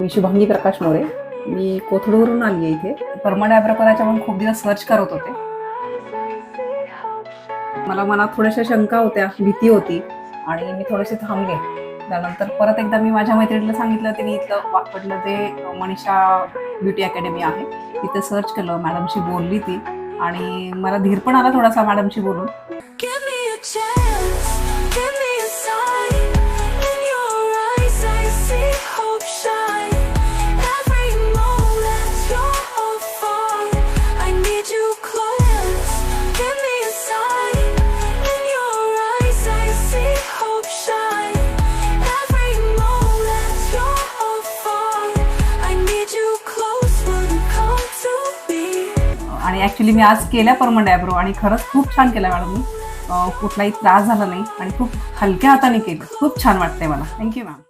मी शुभांगी प्रकाश मोरे. मी कोथरूडवरून आली आहे इथे. परमनंट आयब्रो करायच्या म्हणून खूप दिवस सर्च करत होते. मला मनात थोड्याशा शंका होत्या, भीती होती आणि मी थोडेसे थांबले. त्यानंतर परत एकदा मी माझ्या मैत्रिणीला सांगितलं, तिने इथलं वाकडलं जे मनीषा ब्युटी अकॅडमी आहे तिथे सर्च केलं. मॅडमशी बोलली ती आणि मला धीर पण आला थोडासा मॅडमशी बोलून. आणि ॲक्च्युली मी आज केल्या परमनंट आयब्रो आणि खरंच खूप छान केला मॅडमनी. कुठलाही त्रास झाला नाही आणि खूप हलक्या हाताने केलं. खूप छान वाटतंय मला. Thank you ma'am.